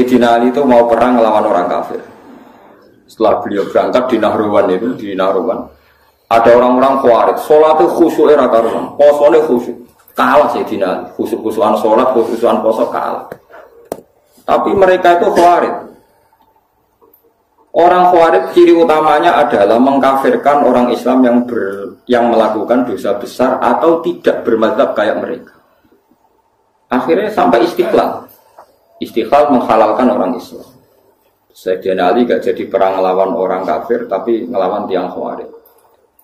Sayyidina Ali itu mau perang melawan orang kafir. Setelah beliau berangkat di Nahrawan, ada orang-orang Khawarij, sholatnya khusyuk era karuan, posone khusyuk, kalah Sayyidina Ali, khusyuk-khusyukan sholat, khusyukan poso kalah. Tapi mereka itu Khawarij. Orang Khawarij ciri utamanya adalah mengkafirkan orang Islam yang melakukan dosa besar atau tidak bermadzhab kayak mereka. Akhirnya sampai Istiqlal menghalalkan orang Islam. Sayyidina Ali gak jadi perang melawan orang kafir, tapi melawan tiang Khawarij.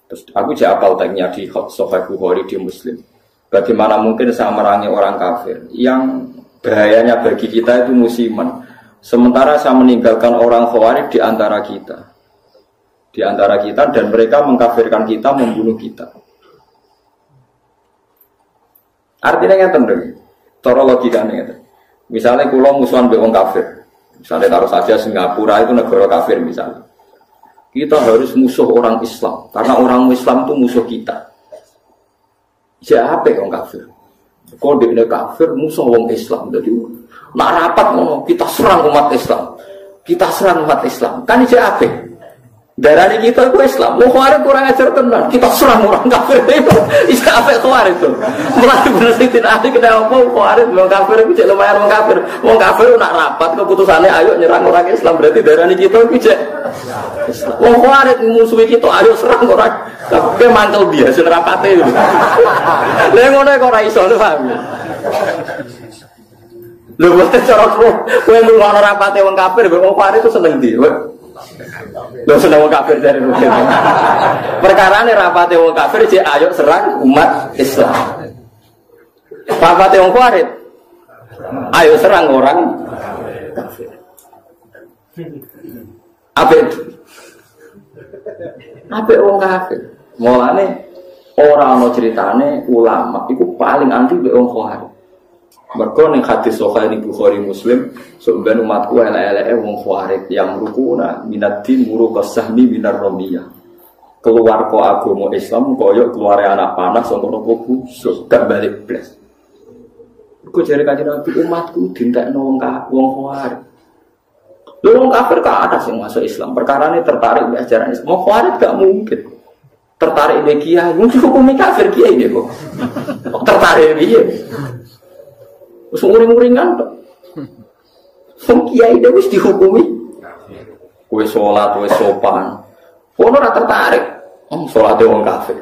Terus aku apal tagnya di Sahih Bukhari di Muslim. Bagaimana mungkin saya merangi orang kafir yang bahayanya bagi kita itu musiman. Sementara saya meninggalkan orang Khawarij di antara kita dan mereka mengkafirkan kita, membunuh kita. Artinya ngeten lho. Cara logikane ngeten. Misalnya kula musuhan mbek wong kafir. Misalnya taruh saja Singapura itu negara kafir misalnya. Kita harus musuh orang Islam karena orang Islam itu musuh kita. Siapa orang kafir? Kalau dia kafir musuh orang Islam. Jadi nak rapat ngono kita serang umat Islam. Kan siapa? Darah kita itu Islam. Mau Khawarij kurang ajar tenan. Kita serang orang kafir itu. Siapa Khawarij itu? Mulai bener-bener ahli kena apa Khawarij wong kafir itu cek lumayan wong kafir. Wong kafir nak rapat keputusannya ayo nyerang orang Islam berarti darah kita itu cek Islam. Wong Khawarij musuhi kita ayo serang orang kafir mantel biasa rapate itu. Lha ngono kok ora iso paham. Lho mesti cara kowe ngono rapate wong kafir wong Khawarij itu seneng ndi? Lho seneng wong kafir dari mungkin. Perkarane rapate wong kafir cek ayo serang umat Islam. Rapate wong Khawarij ayo serang orang kafir. Ape wong kafir. Mulane ora ana ceritane ulama iku paling anti mbek wong Khawarij. Mergo ning hadis Sahih Bukhari Muslim, sebenarnya umatku elek-eleke wong Khawarij yang rukuna minaddin muruqas sahmi minar ramiyah. Keluar kok agama Islam koyo keluar anak panah saka neraka gak balik blas. Iku jare kanjeng Nabi umatku dintekno wong Khawarij. Lho wong kafir ka ada sing masuk Islam, perkarane tertarik mbek ajaran Islam. Wong Khawarij gak mungkin tertarik mbek kiai, mung hukumi kafir kiai kok. Tertarik piye? Wis uring-uringan tok. Wong kiai dhewe wis dihukumi. Kowe salat, kowe sopan. Ono ora tertarik. Salate wong kafir.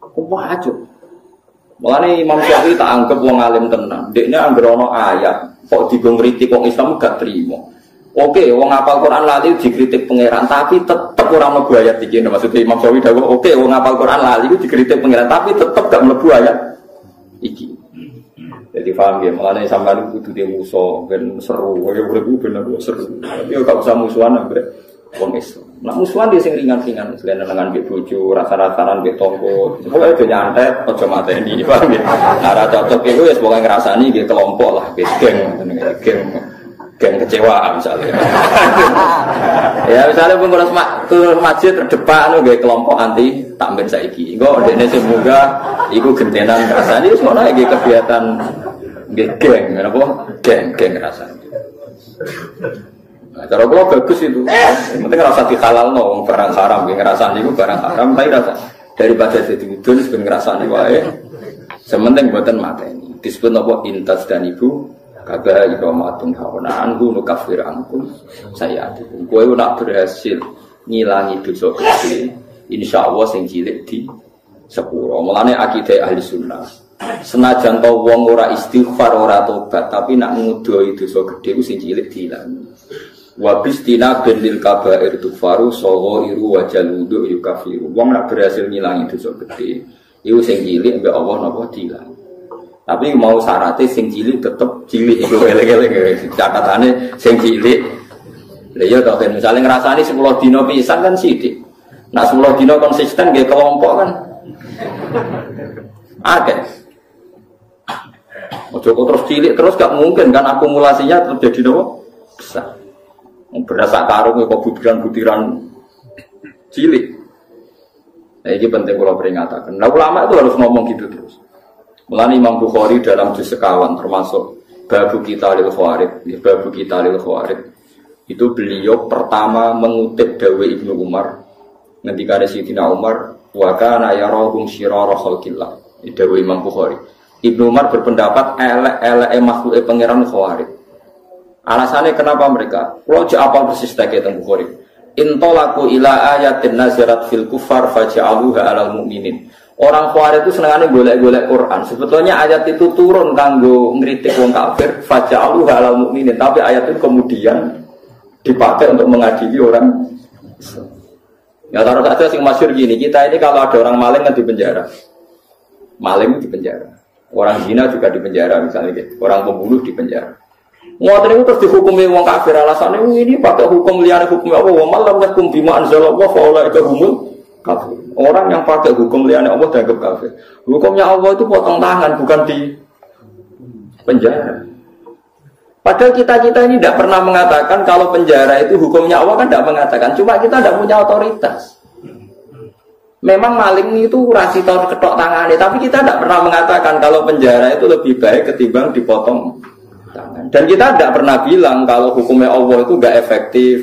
Kok wajib. Mulane Imam Syafi'i tak anggap wong alim tenan. Dekne anggere ana ayat kok digo ngritik wong Islam gak trimo. Oke, wong hafal Quran lali dikritik pangeran, tapi tetep ora mlebu ayat iki. Maksudnya Imam Syafi'i dawuh, oke, wong hafal Quran lali iku dikritik pangeran, tapi tetep gak mlebu ayat iki. Jadi paham ya, malah sampai itu kudu dia musuh, ben seru, urip bener seru. Tapi gak usah musuhan ambek wong Islam. Nah musuhan dia sing ringan-ringan, selain dengan mbek bojo, rasa-rasaran mbek tonggo. Pokoke do nyantet aja mateni, paham ya. Ora cocok iku wis pokoke ngrasani nggih kelompok lah, geng kecewa misalnya. Ya misalnya pengurus masjid terdepan nggih kelompok anti takmir saiki. Engko dekne semoga iku gentenan rasane wis ngono iki kegiatan geng apa? Geng rasane. Nah, cara kula bagus itu. Yang penting rasa dihalalno wong barang haram nggih ngrasani iku barang haram tapi rasa daripada dadi udun ben ngrasani wae. Sementing mboten mateni. Disebut apa intas dan ibu kaba iromatun hawana anhu nukafir angkum saya atikum. Kowe nak berhasil ngilangi dosa gede, insyaallah sing cilik di sepuro. Mulane akidah ahli sunnah. Senajan to wong ora istighfar ora tobat, tapi nak ngudoi dosa gede ku sing cilik diilangi. Wa bistina bil kabair tufaru saghairu wa jaludu yukafiru. Wong nak berhasil ngilangi dosa gede, iku sing cilik mbek Allah napa diilangi. Tapi mau syaratnya sing cilik tetep cilik iku eleng-eleng catatane sing cilik. Lha iya to kan misale ngrasani 10 dina pisan kan sithik. Nak 10 dina konsisten nggih kelompok kan. Akeh. Ojo kok terus cilik terus gak mungkin kan akumulasinya tetap jadi nopo? Besar. Berdasar karung kok butiran-butiran cilik. Nah, ini penting kalau peringatan. Nah, ulama itu harus ngomong gitu terus. Mulane Imam Bukhari dalam juz sekawan termasuk Babu kita lil Khawarij, Babu kita lil Khawarij. Itu beliau pertama mengutip dawuh Ibnu Umar. Ngendikane Sayyidina Umar, wa kana yarahum syirara khalqillah. Dawuh Imam Bukhari. Ibnu Umar berpendapat elek-eleke makhluke pangeran Khawarij. Alasannya kenapa mereka? Kalau apal persis tak teng Bukhari. Intolaku ila ayatin nazarat fil kufar faja'aluha alal mu'minin. Orang Khawarij itu senengane golek-golek Quran. Sebetulnya ayat itu turun kanggo ngritik wong kafir, faja'aluha alal mu'minin, tapi ayat itu kemudian dipakai untuk mengadili orang. Ya taruh saja sing masyhur gini, kita ini kalau ada orang maling kan di penjara. Maling di penjara. Orang zina juga di penjara misalnya gitu. Orang pembunuh di penjara. Ngoten itu terus dihukumi wong kafir alasannya ini pakai hukum liyane hukum apa wa malam yakum bima anzalallah fa ulaika humul kafir. Orang yang pakai hukum liane Allah dianggap kafir. Hukumnya Allah itu potong tangan, bukan di penjara. Padahal kita ini tidak pernah mengatakan kalau penjara itu hukumnya Allah, kan tidak mengatakan. Cuma kita tidak punya otoritas. Memang maling itu rasi tahun ketok tangannya, tapi kita tidak pernah mengatakan kalau penjara itu lebih baik ketimbang dipotong tangan. Dan kita tidak pernah bilang kalau hukumnya Allah itu nggak efektif,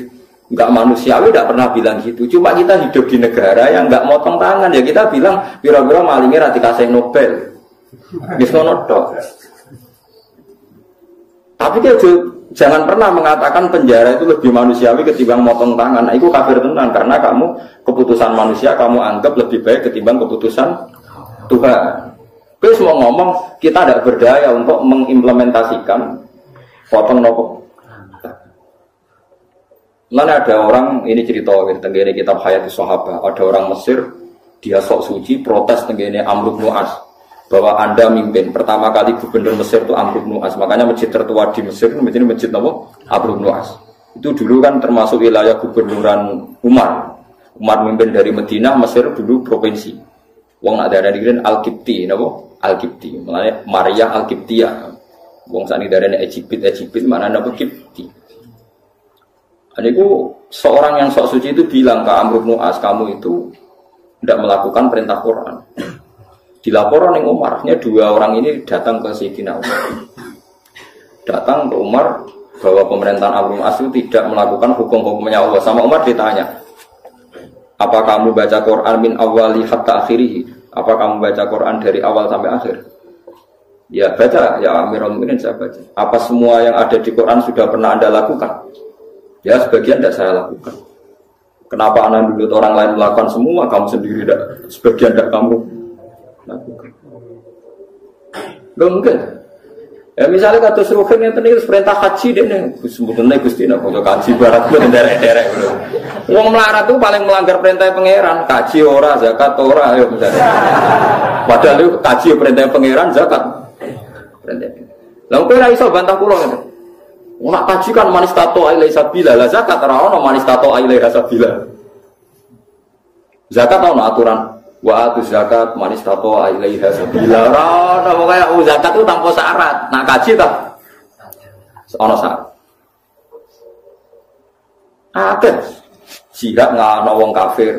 nggak manusiawi, tidak pernah bilang gitu. Cuma kita hidup di negara yang nggak motong tangan, ya kita bilang biro-biro malingnya rati kasih Nobel, bismonotok. Tapi dia jangan pernah mengatakan penjara itu lebih manusiawi ketimbang motong tangan. Nah, itu kafir tenan karena kamu keputusan manusia kamu anggap lebih baik ketimbang keputusan Tuhan. Terus mau ngomong kita tidak berdaya untuk mengimplementasikan potong nopo. Mana ada orang, ini cerita tenggene kitab Hayatus Sahabah, ada orang Mesir, dia sok suci protes tenggene Amr bin As bahwa Anda mimpin. Pertama kali gubernur Mesir itu Amr bin As, makanya masjid tertua di Mesir itu masjid nopo Amr bin As. Itu dulu kan termasuk wilayah gubernuran Umar. Umar mimpin dari Madinah, Mesir dulu provinsi. Wong nak darah dikirin Al-Qibti, nopo Al-Qibti, makanya Maria Al-Qibtiyah. Wong sakniki darane Egypt mana nopo Qibti. Itu seorang yang sok suci itu bilang ke Amr bin As, kamu itu tidak melakukan perintah Quran. Dilaporan yang Umarnya dua orang ini datang ke Sayyidina Umar. Datang ke Umar bahwa pemerintahan Amr bin As itu tidak melakukan hukum-hukumnya Allah. Sama Umar ditanya, apa kamu baca Quran min awali hatta akhirih? Apa kamu baca Quran dari awal sampai akhir? Ya baca, ya Amirul Mukminin saya baca. Apa semua yang ada di Quran sudah pernah Anda lakukan? Ya sebagian tidak saya lakukan. Kenapa Anda dulu orang lain melakukan semua, kamu sendiri tidak? Sebagian tidak kamu lakukan. Loh mungkin. Ya misalnya kata Ruhin yang tadi perintah haji deh nih, sebetulnya Gusti nak untuk haji barat itu derek-derek. Uang melarat itu paling melanggar perintah pangeran, haji ora, zakat ora, ayo misalnya. Padahal itu haji perintah pangeran, zakat perintah. Lalu kira iso bantah pulau itu. Nak kaji kan manis tato ailai sabila, lah zakat ora ono manis tato ailai sabila. Zakat ono aturan. Wa atu zakat manis tato ailai sabila. Ora ono kaya zakat itu tanpa syarat. Nak kaji ta? Ono syarat. Akeh jihad ngono wong kafir,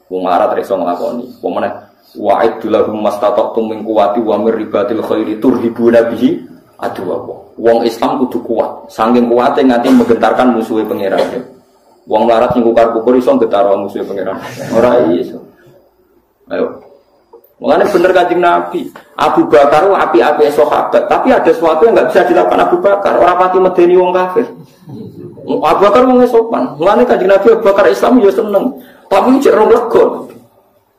wong larat iso nglakoni. Wong meneh wa'id lahum mastata'tum min quwwati wa mir ribatil khairi turhibuna bihi adu apa. Wong Islam kudu kuat, saking kuatnya nganti menggentarkan musuhnya pangeran. Wong larat sing kukar-kukur iso getar musuhnya pangeran. Ora iso. Ayo. Mulane bener Kanjeng Nabi, Abu Bakar api-api sahabat, tapi ada sesuatu yang enggak bisa dilakukan Abu Bakar, ora pati medeni wong kafir. Abu Bakar wong sopan. Mulane Kanjeng Nabi Abu Bakar Islam yo seneng, tapi cek rong lego.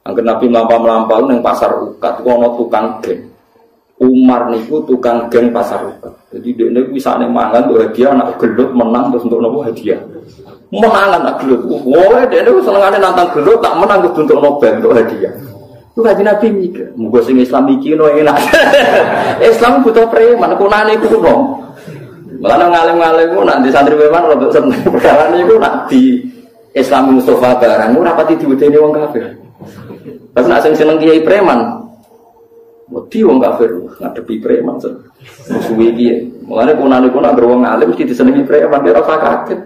Angger Nabi mlampah-mlampah ning pasar Ukat, ono tukang geng. Umar niku tukang geng pasar Ukat. Jadi dia niku wisane mangan untuk hadiah anak gelut menang terus untuk nopo hadiah. Menang anak gelut. Wah, dia niku senengane nantang gelut tak menang kudu untuk Nobel untuk hadiah. Lu Kanjeng Nabi mikir, muga sing Islam iki no enak. Islam butuh preman, kunane kuno. Mulane ngalim-ngalim ku nak di santri preman rodok seneng. Perkara niku nak di Islam Mustafa barang ora pati diwedeni wong kafir. Pas nak sing seneng kiai preman, wedi wong kafir ngadepi preman sen. Musuhe iki. Mulane kunane ku nak wong alim mesti disenengi preman, ora usah kaget.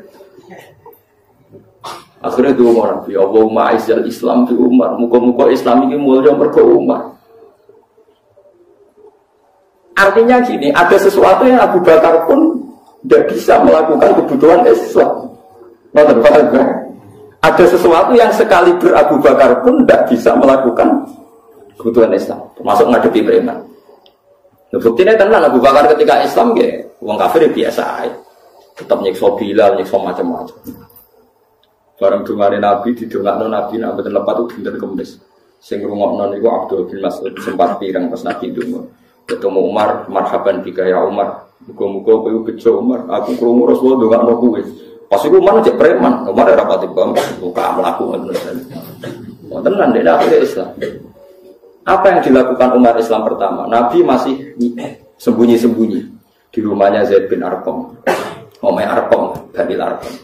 Akhirnya dua orang, ya Allahumma a'izzal Islam fi Umar, muka-muka Islam ini mulia mergo Umar. Artinya Artinya gini, ada sesuatu yang Abu Bakar pun tidak bisa melakukan kebutuhan Islam. Ada sesuatu yang sekali Abu Bakar pun tidak bisa melakukan kebutuhan Islam, termasuk ngadepi preman. Buktinya tenang Abu Bakar ketika Islam, orang kafir biasa, tetap nyiksa Bilal, nyiksa macam-macam. Barang dungane Nabi, didungakno Nabi, nak betul lepat itu dinten Kemis. Sing ngrungokno niku Abdul bin Mas'ud sempat pirang pas Nabi ndonga. Ketemu Umar, marhaban bika ya Umar. Muga-muga kowe bejo Umar, aku krungu Rasulullah ndongakno kowe. Pas iku Umar cek preman, Umar ora pati bam, buka mlaku ngoten. Wonten lan dene akhire Islam. Apa yang dilakukan Umar Islam pertama? Nabi masih sembunyi-sembunyi di rumahnya Zaid bin Arqam. Omai Arqam, Banil Arqam.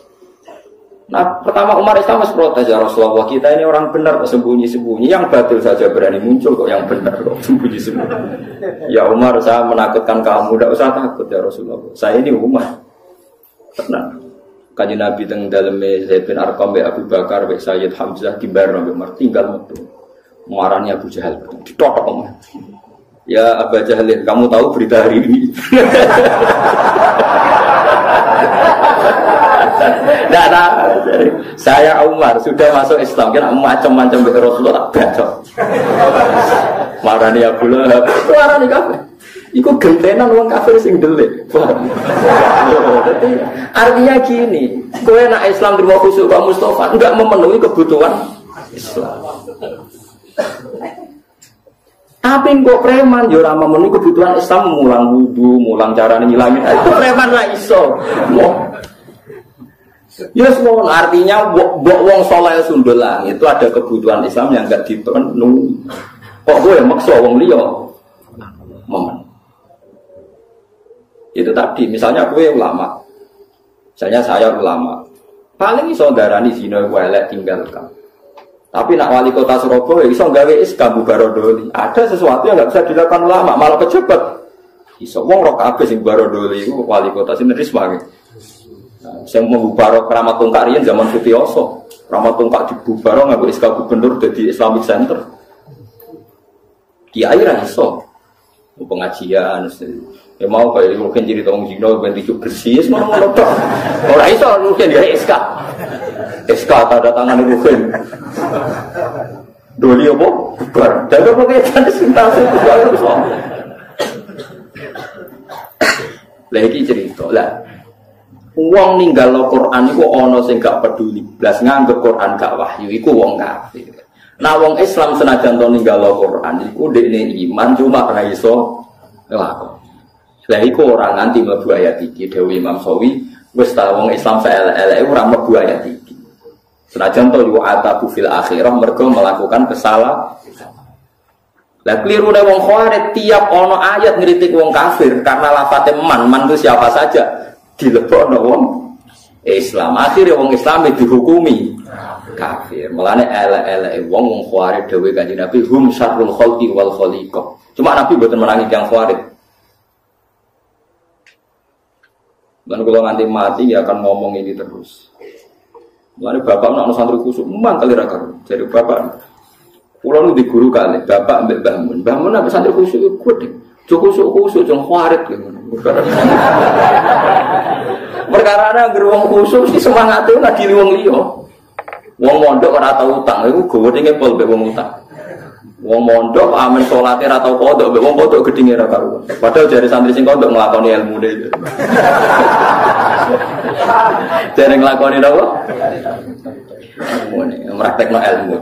Nah, pertama Umar Islam harus protes, ya Rasulullah, kita ini orang benar kok sembunyi-sembunyi, yang batil saja berani muncul kok yang benar kok sembunyi-sembunyi. Ya Umar, saya menakutkan kamu, tidak usah takut ya Rasulullah. Saya ini Umar. Tenang. Kanjeng Nabi teng daleme Zaid bin Arqam, Abu Bakar, Sayyid Hamzah dibar Nabi Umar tinggal metu. Marahnya Abu Jahal ditotok Umar. Ya Abu Jahal, kamu tahu berita hari ini? Nah, saya Umar sudah masuk Islam, kira macam-macam dengan Rasulullah bacot. Marani Abu Lahab, marani kafir. Iku gentenan wong kafir sing delik. Artinya gini, kowe nek Islam terima khusyuk kok Mustafa enggak memenuhi kebutuhan Islam. Tapi kok preman yo ora memenuhi kebutuhan Islam, mulang wudu, mulang carane nyilangin. Itu preman ra iso. Yes, artinya wong soleh sundulan itu ada kebutuhan Islam yang enggak dipenuhi. Kok gue maksa wong liya momen. Itu tadi, misalnya gue ulama. Misalnya saya ulama. Paling iso darani zina gue elek tinggalkan. Tapi nak wali kota Surabaya iso gawe SK Bubarodoli. Ada sesuatu yang enggak bisa dilakukan ulama, malah pejabat. Iso wong rok kabeh sing Bubarodoli iku wali kota sing risma. Yang membubarok Ramat Tungkak riyen zaman Sutioso. Ramat Tungkak dibubarok nganggo SK gubernur dadi Islamic Center. Kiai ra iso. Pengajian ya mau kayak mungkin jadi tong jino ben dijuk bersih semua tok. Ora iso mungkin ya SK. SK tanda tangan mungkin. Doli opo? Bubar. Jaga pengetan sintase bubar iso. Lagi cerita lah. Wong ninggal Al-Qur'an iku ana sing gak peduli blas nganggep Qur'an gak wahyu iku wong kafir. Nah wong Islam senajan to ninggal Al-Qur'an iku dekne iman cuma ora iso nglakoni. Lah iku ora nganti mlebu ayat iki dawuh Imam Sawi wis ta wong Islam saelek-eleke ora mlebu ayat iki. Senajan to yu atabu fil akhirah mergo melakukan kesalahan. Lah klirune wong Khawarij tiap ana ayat ngritik wong kafir karena lafate man itu siapa saja dilebokno wong Islam. Akhire wong Islam dihukumi kafir. Mulane elek-eleke wong Khawarij dawuh Kanjeng Nabi hum syarrul khalqi wal khaliqah. Cuma Nabi mboten merangi yang Khawarij. Dan kalau nanti mati ya akan ngomong ini terus. Mulane bapak nak santri khusuk memang kali ra karo. Jadi bapak kula nu di guru kali, bapak ambek Mbah Mun. Mbah Mun ambek santri khusuk iku gede. Khusuk jeng Khawarij ngono. Perkara ana wong khusuk si semangate ngadi wong liya. Wong mondok ora tau utang, iku gowone pol mbek wong utang. Wong mondok amen salate ora tau kodok, mbek wong kodok gedhinge ora karuan. Padahal jare santri sing kodok nglakoni ilmune. Jare nglakoni napa? Ilmune, praktekno ilmu.